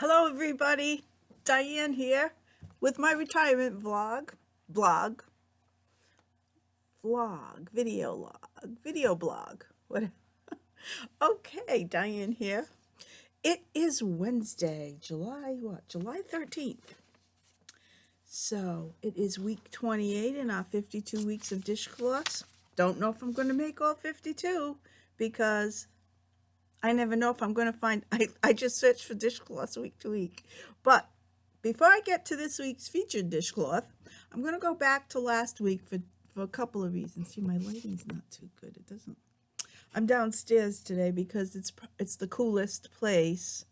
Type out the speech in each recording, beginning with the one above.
Hello everybody, Diane here with my retirement video blog, whatever. Okay, Diane here. It is Wednesday, July 13th. So it is week 28 in our 52 weeks of dishcloths. Don't know if I'm going to make all 52 because I never know if I'm going to find, I just search for dishcloths week to week. But before I get to this week's featured dishcloth, I'm going to go back to last week for a couple of reasons. See, my lighting's not too good. It doesn't. I'm downstairs today because it's the coolest place,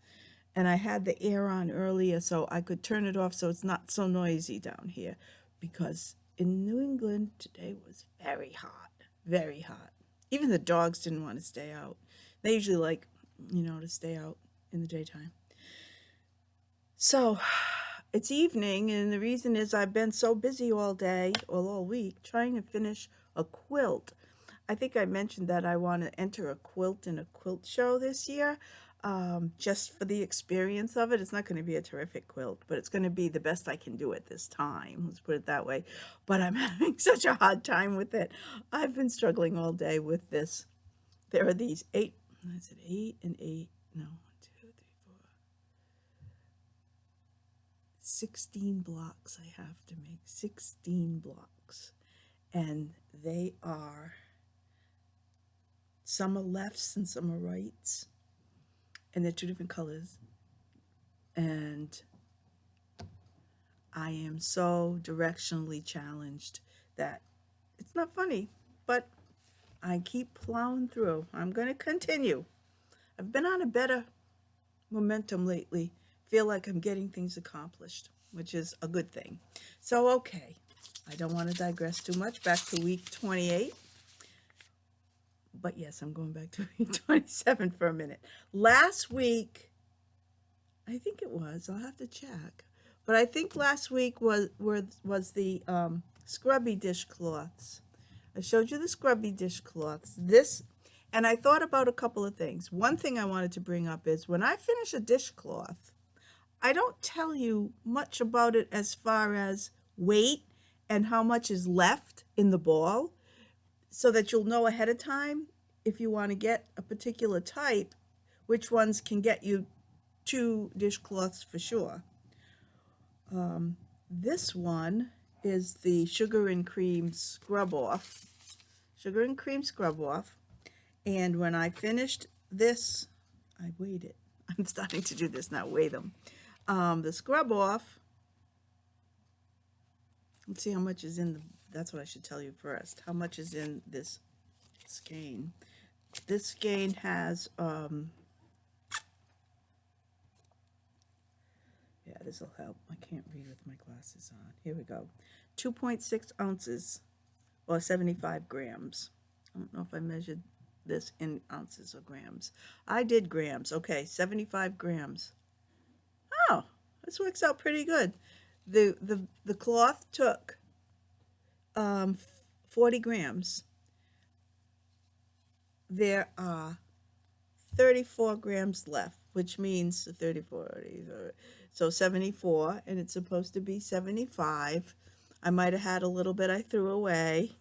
and I had the air on earlier so I could turn it off so it's not so noisy down here, because in New England today was very hot, very hot. Even the dogs didn't want to stay out. They usually like, to stay out in the daytime. So it's evening, and the reason is I've been so busy all day, or all week, trying to finish a quilt. I think I mentioned that I want to enter a quilt in a quilt show this year, just for the experience of it. It's not going to be a terrific quilt, but it's going to be the best I can do at this time. Let's put it that way. But I'm having such a hard time with it. I've been struggling all day with this. There are these 8 and 8, no, 1, 2, 3, 4, 16 blocks I have to make, 16 blocks. And they are, some are lefts and some are rights. And they're 2 different colors. And I am so directionally challenged that it's not funny, but I keep plowing through. I'm going to continue. I've been on a better momentum lately. Feel like I'm getting things accomplished, which is a good thing. So, okay, I don't want to digress too much. Back to week 28. But yes, I'm going back to week 27 for a minute. Last week, I think it was, I'll have to check, but I think last week was the scrubby dishcloths. I showed you the scrubby dishcloths. And I thought about a couple of things. One thing I wanted to bring up is when I finish a dishcloth, I don't tell you much about it as far as weight and how much is left in the ball, so that you'll know ahead of time if you want to get a particular type, which ones can get you 2 dishcloths for sure. This one is the sugar and cream scrub off. Sugar and cream scrub off. And when I finished this, I weighed it. I'm starting to do this now, weigh them. The scrub off, let's see how much is in the, that's what I should tell you first. How much is in this skein? This skein has, yeah, this will help. I can't read with my glasses on. Here we go. 2.6 ounces, or 75 grams. I don't know if I measured this in ounces or grams. I did grams. Okay, 75 grams. Oh, this works out pretty good. The cloth took 40 grams. There are 34 grams left, which means 34, so 74, and it's supposed to be 75. I might have had a little bit I threw away.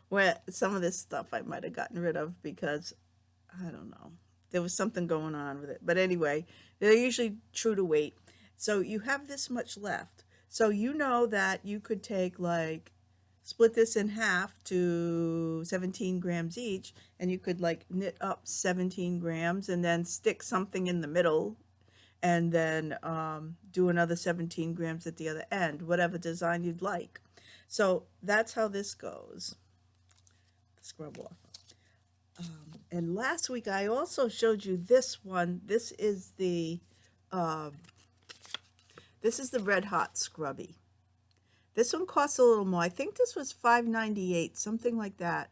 Where some of this stuff I might have gotten rid of because, I don't know, there was something going on with it. But anyway, they're usually true to weight. So you have this much left. So you know that you could take, like, split this in half to 17 grams each, and you could, like, knit up 17 grams and then stick something in the middle, and then do another 17 grams at the other end, whatever design you'd like. So that's how this goes. Scrub off. And last week I also showed you this one. This is the Red Hot Scrubby. This one costs a little more. I think this was $5.98, something like that,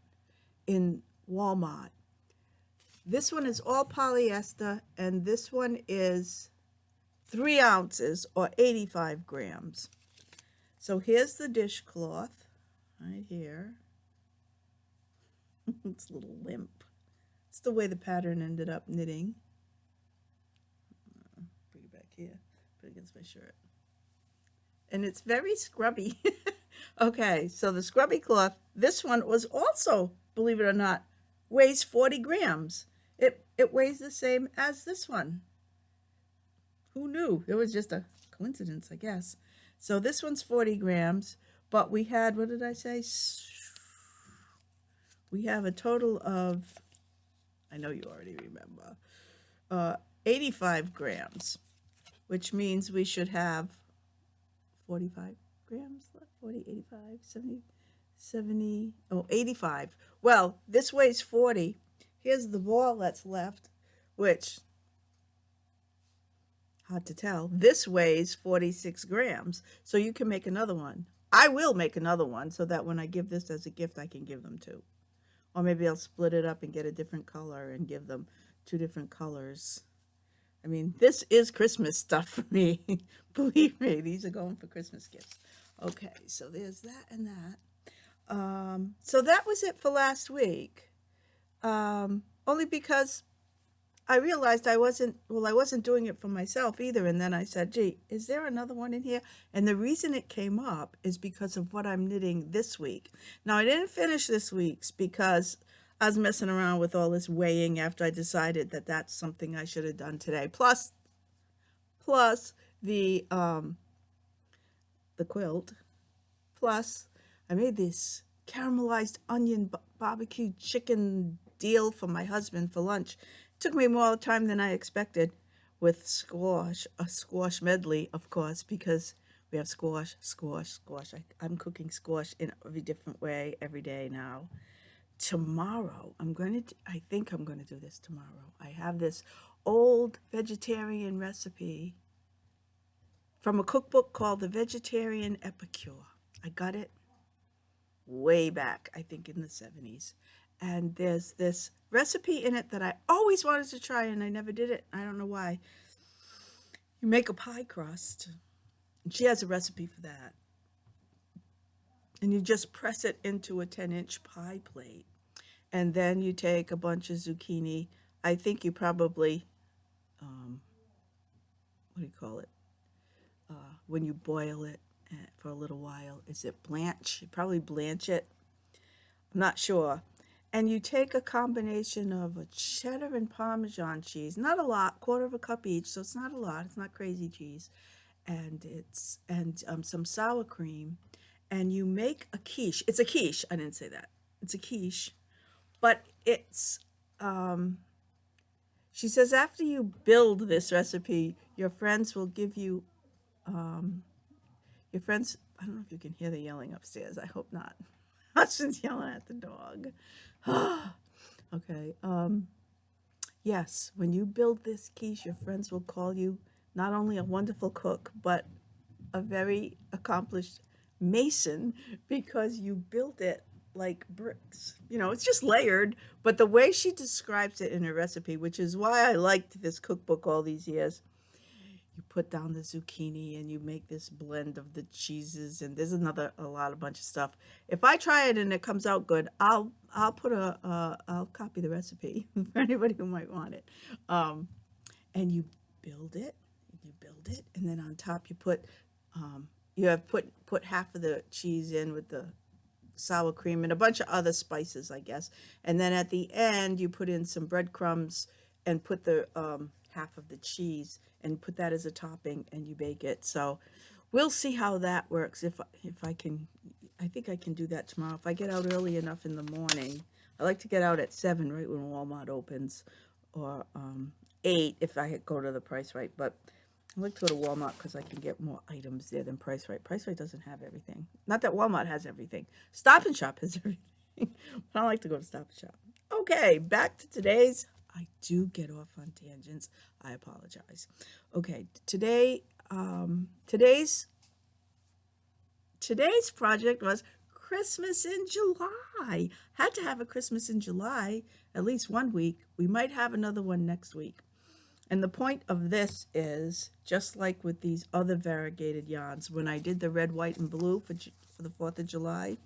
in Walmart. This one is all polyester, and this one is 3 ounces or 85 grams. So here's the dishcloth right here. It's a little limp. It's the way the pattern ended up knitting. Bring it back here. Put it against my shirt. And it's very scrubby. Okay, so the scrubby cloth, this one was also, believe it or not, weighs 40 grams. It weighs the same as this one. Who knew? It was just a coincidence, I guess. So this one's 40 grams, but we had, what did I say? We have a total of, I know you already remember, 85 grams, which means we should have 45 grams left, 40, 85, 70, 70, oh, 85. Well, this weighs 40. Here's the ball that's left, which, hard to tell, this weighs 46 grams. So you can make another one. I will make another one so that when I give this as a gift, I can give them two. Or maybe I'll split it up and get a different color and give them two different colors. I mean, this is Christmas stuff for me. Believe me, these are going for Christmas gifts. Okay, so there's that and that. So that was it for last week. Only because I realized I wasn't doing it for myself either. And then I said, gee, is there another one in here? And the reason it came up is because of what I'm knitting this week. Now, I didn't finish this week's because I was messing around with all this weighing after I decided that that's something I should have done today. Plus the quilt. Plus, I made this caramelized onion barbecue chicken deal for my husband for lunch. It took me more time than I expected with squash, a squash medley, of course, because we have squash. I'm cooking squash in every different way every day now. Tomorrow, I think I'm going to do this tomorrow. I have this old vegetarian recipe from a cookbook called The Vegetarian Epicure. I got it way back, I think in the 70s. And there's this recipe in it that I always wanted to try and I never did it. I don't know why. You make a pie crust. And she has a recipe for that. And you just press it into a 10-inch pie plate. And then you take a bunch of zucchini. I think you probably, what do you call it? When you boil it for a little while, is it blanch? You probably blanch it. I'm not sure. And you take a combination of a cheddar and Parmesan cheese, not a lot, 1/4 cup each, so it's not a lot. It's not crazy cheese, and some sour cream, and you make a quiche. It's a quiche. I didn't say that. It's a quiche, but it's. She says after you build this recipe, your friends will give you. Your friends. I don't know if you can hear the yelling upstairs. I hope not. Husband's yelling at the dog. Okay. Yes, when you build this quiche, your friends will call you not only a wonderful cook, but a very accomplished mason because you built it like bricks. You know, it's just layered, but the way she describes it in her recipe, which is why I liked this cookbook all these years, you put down the zucchini and you make this blend of the cheeses, and there's a bunch of stuff. If I try it and it comes out good, I'll copy the recipe for anybody who might want it. And you build it, and then on top you put put half of the cheese in with the sour cream and a bunch of other spices, I guess. And then at the end you put in some breadcrumbs and put the half of the cheese and put that as a topping, and you bake it. So we'll see how that works. If I can, I think I can do that tomorrow. If I get out early enough in the morning. I like to get out at 7, right when Walmart opens, or 8 if I go to the Price Right. But I like to go to Walmart because I can get more items there than Price Right. Price Right doesn't have everything. Not that Walmart has everything. Stop and Shop has everything. But I like to go to Stop and Shop. Okay, back to today's. I do get off on tangents. I apologize. Okay, today's project was Christmas in July. Had to have a Christmas in July, at least one week. We might have another one next week. And the point of this is, just like with these other variegated yarns, when I did the red, white, and blue for the 4th of July,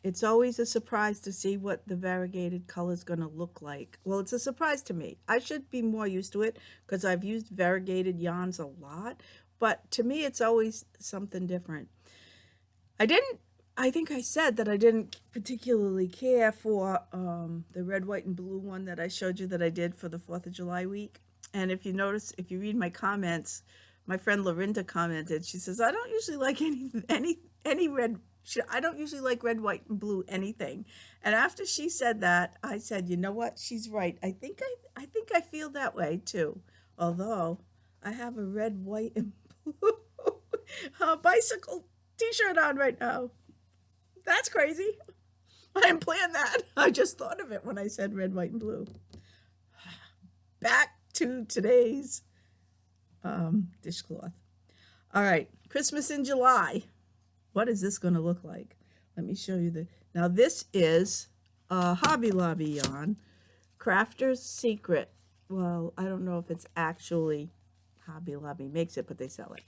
It's always a surprise to see what the variegated color is going to look like. Well, it's a surprise to me. I should be more used to it because I've used variegated yarns a lot, but to me it's always something different. I think I said that I didn't particularly care for the red, white, and blue one that I showed you that I did for the 4th of July week. And if you notice, if you read my comments, my friend Lorinda commented, she says, I don't usually like any red, I don't usually like red, white, and blue anything. And after she said that, I said, you know what, she's right. I think I feel that way too. Although I have a red, white, and blue bicycle t-shirt on right now. That's crazy. I didn't plan that. I just thought of it when I said red, white, and blue. Back to today's dishcloth. All right, Christmas in July. What is this going to look like? Let me show you now this is a Hobby Lobby yarn, Crafter's Secret. Well, I don't know if it's actually Hobby Lobby makes it, but they sell it.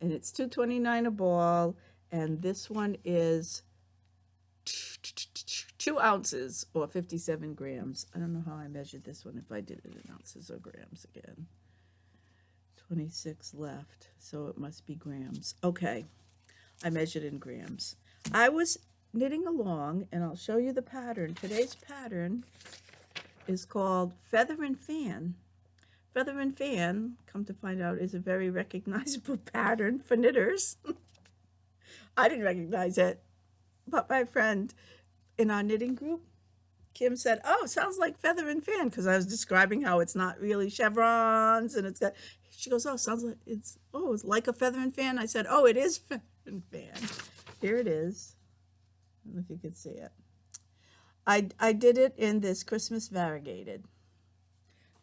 And it's $2.29 a ball, and this one is 2 ounces or 57 grams. I don't know how I measured this one, if I did it in ounces or grams again. 26 left, so it must be grams. Okay, I measured in grams. I was knitting along, and I'll show you the pattern. Today's pattern is called Feather and Fan. Feather and Fan, come to find out, is a very recognizable pattern for knitters. I didn't recognize it, but my friend in our knitting group, Kim, said, oh, sounds like Feather and Fan, because I was describing how it's not really chevrons, and it's got, she goes, oh, sounds like it's like a feather and fan. I said, oh, it is Feather and Fan. Here it is. I don't know if you can see it. I did it in this Christmas variegated.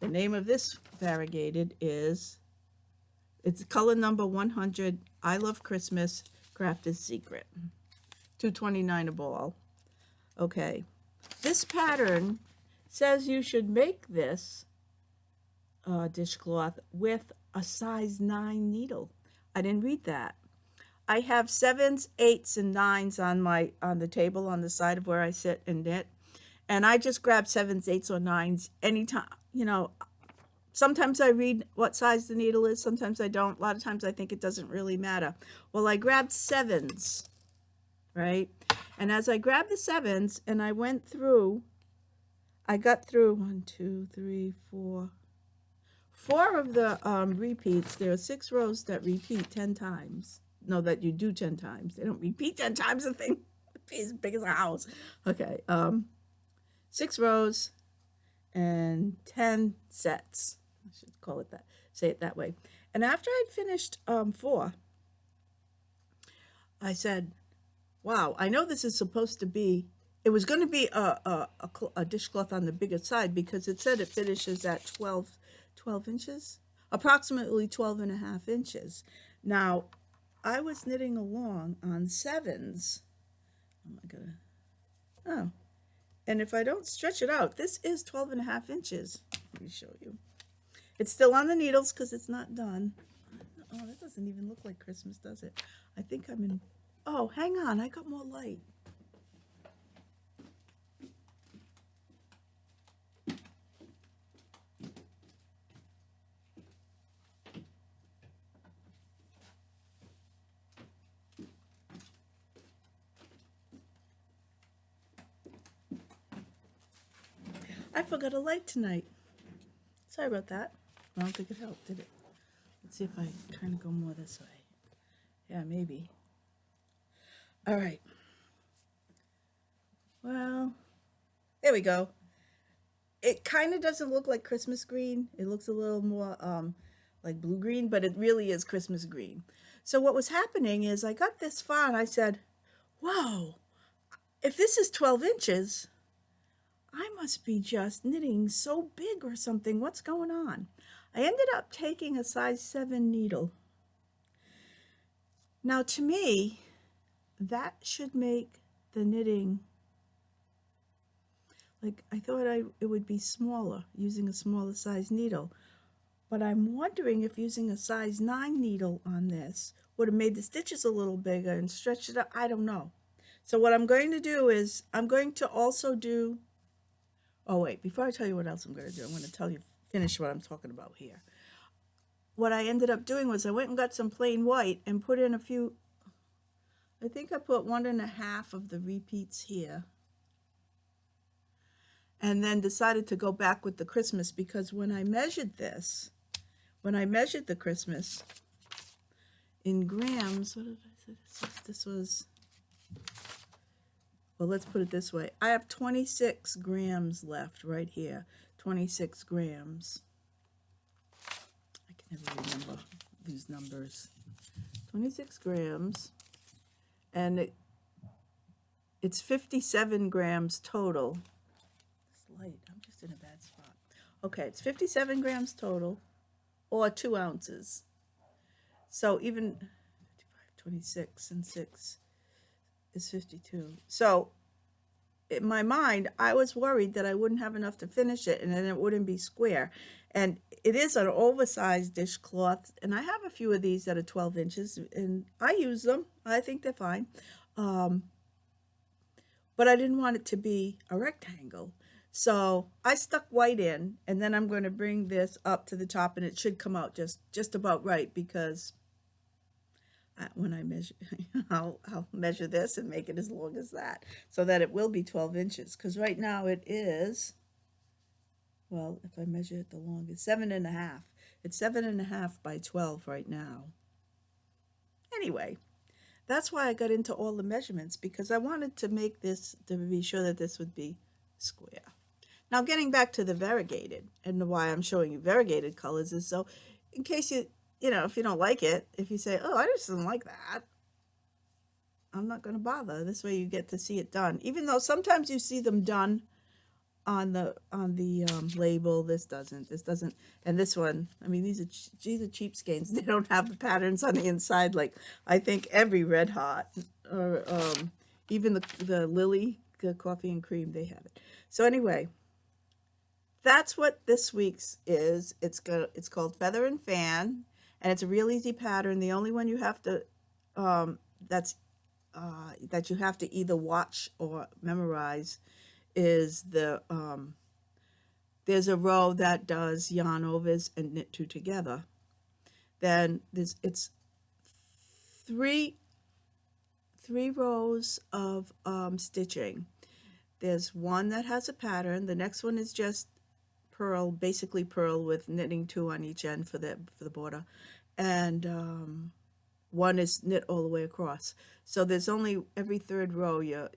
The name of this variegated is, it's color number 100, I Love Christmas, Crafter's Secret. $2.29 a ball. Okay, this pattern says you should make this dishcloth with a size 9 needle. I didn't read that. I have 7s, 8s, and 9s on the table on the side of where I sit and knit, and I just grab 7s, 8s, or 9s anytime. You know, sometimes I read what size the needle is, sometimes I don't. A lot of times I think it doesn't really matter. Well, I grabbed 7s, right? And as I grabbed the 7s and I went through, I got through 1, 2, 3, 4 of the repeats. There are 6 rows that repeat 10 times. No, that you do 10 times. They don't repeat 10 times. The thing is as big as a house. Okay, 6 rows and 10 sets. I should call it that. Say it that way. And after I'd finished 4, I said, wow, I know this is supposed to be, it was going to be a dishcloth on the bigger side because it said it finishes at 12 inches, approximately 12.5 inches. Now, I was knitting along on 7s. Oh my God. Oh, and if I don't stretch it out, this is 12.5 inches. Let me show you. It's still on the needles because it's not done. Oh, that doesn't even look like Christmas, does it? I think I'm in, oh, hang on, I got more light. I forgot a light tonight. Sorry about that. I don't think it helped, did it? Let's see if I kind of go more this way. Yeah, maybe. All right. Well, there we go. It kind of doesn't look like Christmas green. It looks a little more like blue green, but it really is Christmas green. So what was happening is I got this far and I said, whoa, if this is 12 inches, I must be just knitting so big or something. What's going on? I ended up taking a size 7 needle. Now to me, that should make the knitting, like I thought it would be smaller, using a smaller size needle. But I'm wondering if using a size 9 needle on this would have made the stitches a little bigger and stretched it up. I don't know. So what I'm going to do is I'm going to also do, oh wait, before I tell you what else I'm going to do, I'm going to tell you, finish what I'm talking about here. What I ended up doing was I went and got some plain white and put in a few, I think I put 1.5 of the repeats here. And then decided to go back with the Christmas, because when I measured this, when I measured the Christmas in grams, what did I say? This was, well, let's put it this way. I have 26 grams left right here. 26 grams. I can never remember these numbers. 26 grams. And it's 57 grams total. This light, I'm just in a bad spot. Okay, it's 57 grams total, or 2 ounces. So even 26 and 6 is 52. So in my mind, I was worried that I wouldn't have enough to finish it and then it wouldn't be square. And it is an oversized dishcloth, and I have a few of these that are 12 inches, and I use them. I think they're fine. But I didn't want it to be a rectangle. So I stuck white in, and then I'm going to bring this up to the top, and it should come out just about right, because when I measure, I'll measure this and make it as long as that, so that it will be 12 inches. Because right now it is, well, if I measure it the longest, 7.5. It's 7.5 by 12 right now. Anyway, that's why I got into all the measurements, because I wanted to make this, to be sure that this would be square. Now, getting back to the variegated, and why I'm showing you variegated colors is so, in case you know, if you don't like it, if you say, oh, I just don't like that, I'm not going to bother. This way you get to see it done. Even though sometimes you see them done on the label. This doesn't, and this one, I mean, these are cheapskates. They don't have the patterns on the inside like I think every Red Hot, or even the Lily, the coffee and cream, they have it. So anyway, that's what this week's is. It's called Feather and Fan, and it's a real easy pattern. The only one you have to that you have to either watch or memorize is the there's a row that does yarn overs and knit 2 together. Then it's three rows of stitching. There's one that has a pattern. The next one is just purl, basically purl with knitting 2 on each end for the border, and one is knit all the way across. So there's only every 3rd row you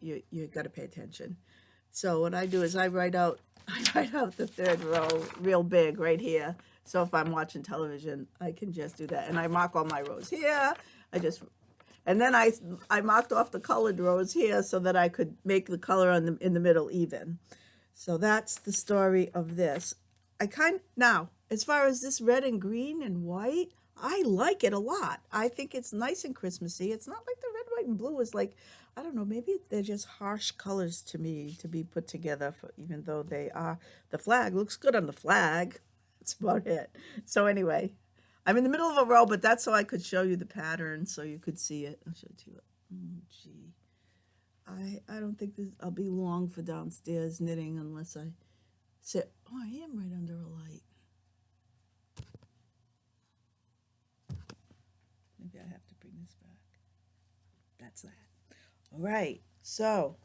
got to pay attention. So what I do is I write out the 3rd row real big right here. So if I'm watching television, I can just do that, and I mark all my rows here. And then I marked off the colored rows here so that I could make the color in the middle even. So that's the story of this. Now, as far as this red and green and white, I like it a lot. I think it's nice and Christmassy. It's not like the red, white, and blue is like, I don't know, maybe they're just harsh colors to me to be put together, even though they are. The flag looks good on the flag. That's about it. So anyway, I'm in the middle of a row, but that's so I could show you the pattern so you could see it. I'll show it to you. Oh, gee. I don't think I'll be long for downstairs knitting unless I sit. Oh, I am right under a light. Maybe I have to bring this back. That's that. All right, so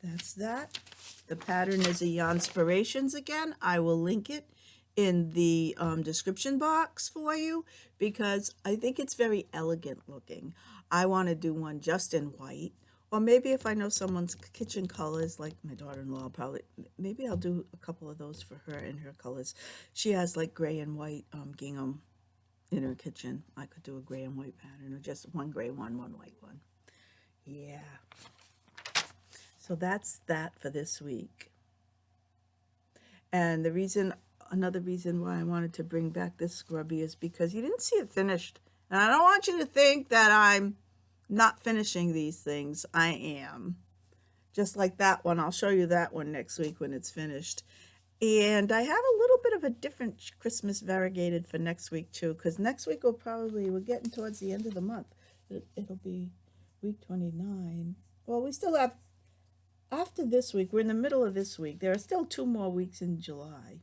that's that. The pattern is a Yarnspirations again. I will link it in the description box for you, because I think it's very elegant looking. I want to do one just in white, or maybe if I know someone's kitchen colors, like my daughter-in-law, probably, maybe I'll do a couple of those for her in her colors. She has like gray and white gingham in her kitchen. I could do a gray and white pattern, or just one gray one white one. Yeah. So that's that for this week. And another reason why I wanted to bring back this scrubby is because you didn't see it finished. And I don't want you to think that I'm not finishing these things. I am. Just like that one. I'll show you that one next week when it's finished. And I have a little bit of a different Christmas variegated for next week too, because next week we're getting towards the end of the month. It'll be week 29. Well, we still have, after this week, we're in the middle of this week. There are still 2 more weeks in July.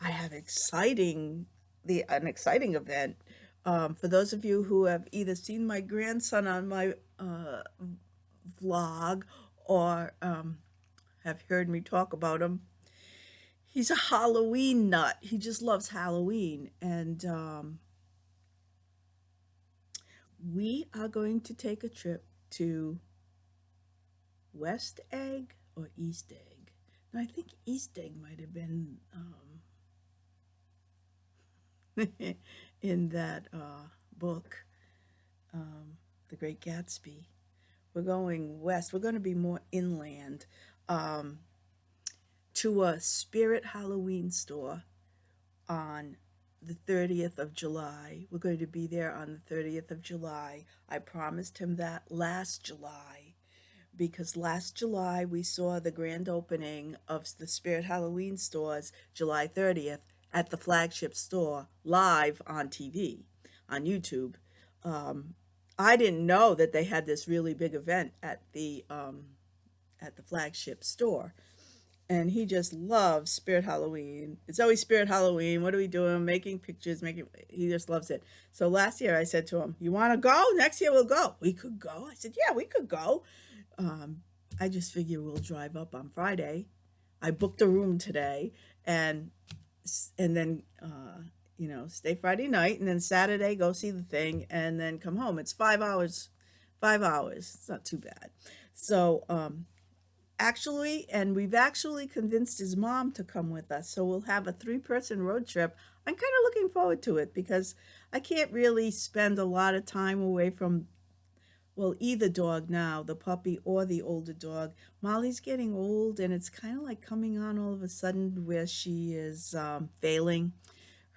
I have an exciting event. For those of you who have either seen my grandson on my vlog or have heard me talk about him, he's a Halloween nut. He just loves Halloween. And we are going to take a trip to West Egg or East Egg. Now, I think East Egg might have been in that book, The Great Gatsby. We're going west. We're going to be more inland, to a Spirit Halloween store on the 30th of July. We're going to be there on the 30th of July. I promised him that last July, because last July we saw the grand opening of the Spirit Halloween stores, July 30th, at the flagship store, live on TV, on YouTube. I didn't know that they had this really big event at the flagship store. And he just loves Spirit Halloween. It's always Spirit Halloween. What are we doing? Making pictures, making. He just loves it. So last year I said to him, "You want to go? Next year we'll go." We could go. I said, "Yeah, we could go." Um, I just figure we'll drive up on Friday. I booked a room today, and then stay Friday night, and then Saturday go see the thing, and then come home. It's 5 hours. 5 hours. It's not too bad. So actually, and we've actually convinced his mom to come with us. So we'll have a 3-person road trip. I'm kind of looking forward to it because I can't really spend a lot of time away from, well, either dog now, the puppy or the older dog. Molly's getting old, and it's kind of like coming on all of a sudden where she is failing.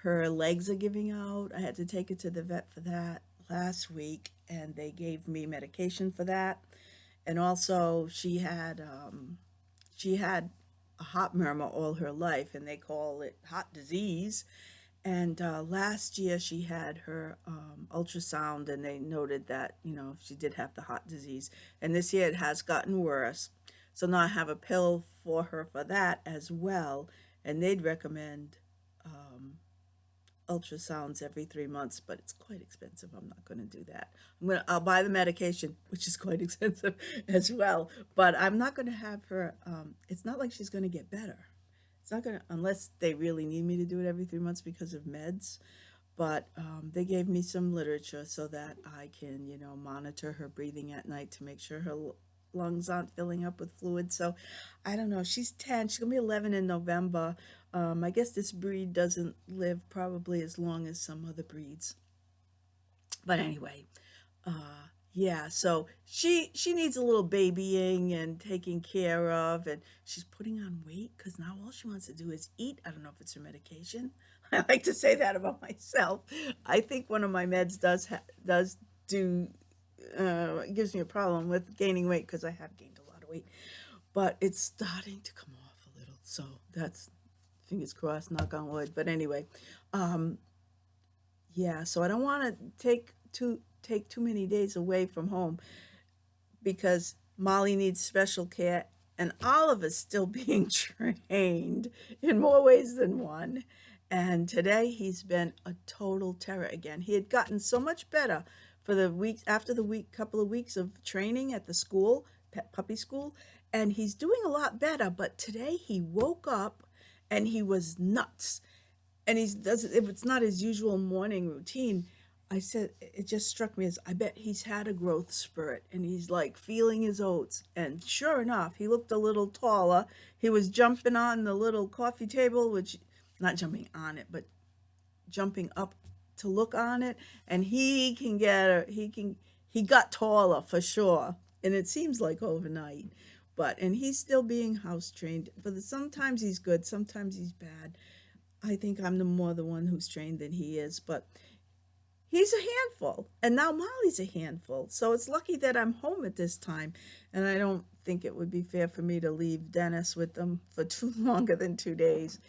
Her legs are giving out. I had to take her to the vet for that last week, and they gave me medication for that. And also, she had a heart murmur all her life, and they call it heart disease. And last year she had her ultrasound, and they noted that she did have the heart disease. And this year it has gotten worse. So now I have a pill for her for that as well. And they'd recommend ultrasounds every 3 months, but it's quite expensive. I'm not going to do that. I'll buy the medication, which is quite expensive as well. But I'm not going to have her. It's not like she's going to get better. It's not going to, unless they really need me to do it every 3 months because of meds. But they gave me some literature so that I can, monitor her breathing at night to make sure her lungs aren't filling up with fluid. So I don't know. She's 10. She's going to be 11 in November. I guess this breed doesn't live probably as long as some other breeds. But anyway, yeah, so she needs a little babying and taking care of, and she's putting on weight because now all she wants to do is eat. I don't know if it's her medication. I like to say that about myself. I think one of my meds does do gives me a problem with gaining weight because I have gained a lot of weight, but it's starting to come off a little. So that's fingers crossed, knock on wood. But anyway, um, yeah. So I don't want to take too many days away from home because Molly needs special care, and Oliver's still being trained in more ways than one. And today he's been a total terror again. He had gotten so much better for the weeks after the couple of weeks of training at the school, pet puppy school, and he's doing a lot better. But today he woke up and he was nuts, and he does if it's not his usual morning routine. I said it just struck me as I bet he's had a growth spurt and he's like feeling his oats. And sure enough, he looked a little taller. He was jumping on the little coffee table, which not jumping on it, but jumping up to look on it. And he got taller for sure. And it seems like overnight. And he's still being house trained. Sometimes he's good, sometimes he's bad. I think I'm the one who's trained than he is, but he's a handful. And now Molly's a handful. So it's lucky that I'm home at this time. And I don't think it would be fair for me to leave Dennis with them for too longer than 2 days.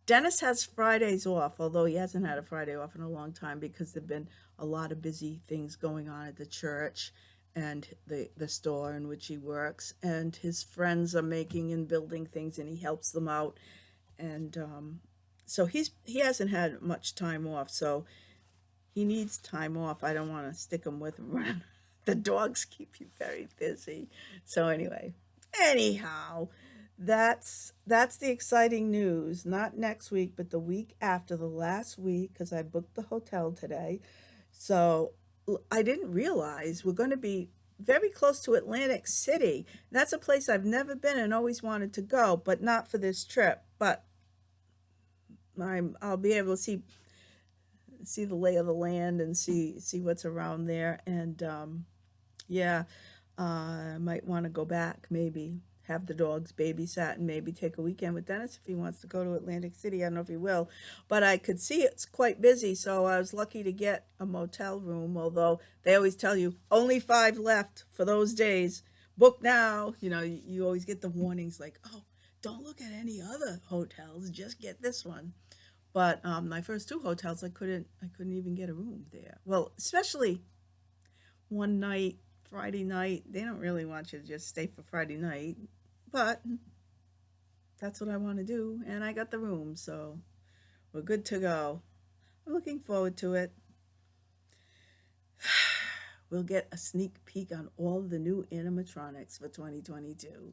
Dennis has Fridays off, although he hasn't had a Friday off in a long time because there've been a lot of busy things going on at the church. and the store in which he works, and his friends are making and building things, and he helps them out. And so he hasn't had much time off, so he needs time off. I don't want to stick him with him. The dogs keep you very busy. So anyhow, that's the exciting news. Not next week, but the week after, the last week, because I booked the hotel today. So I didn't realize we're going to be very close to Atlantic City. That's a place I've never been and always wanted to go, but not for this trip. But I'll be able to see the lay of the land and see what's around there. And yeah, I might want to go back, maybe have the dogs babysat, and maybe take a weekend with Dennis if he wants to go to Atlantic City. I don't know if he will, but I could see it's quite busy, so I was lucky to get a motel room, although they always tell you only 5 left for those days. Book now. You always get the warnings like, oh, don't look at any other hotels, just get this one. But my first 2 hotels, I couldn't even get a room there. Well, especially one night, Friday night. They don't really want you to just stay for Friday night, but that's what I want to do, and I got the room, so we're good to go. I'm looking forward to it. We'll get a sneak peek on all the new animatronics for 2022.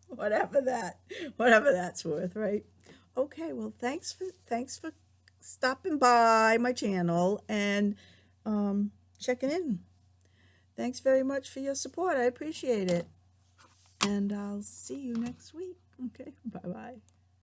Whatever that's worth, right? Okay, well, thanks for stopping by my channel and checking in. Thanks very much for your support. I appreciate it. And I'll see you next week. Okay, bye-bye.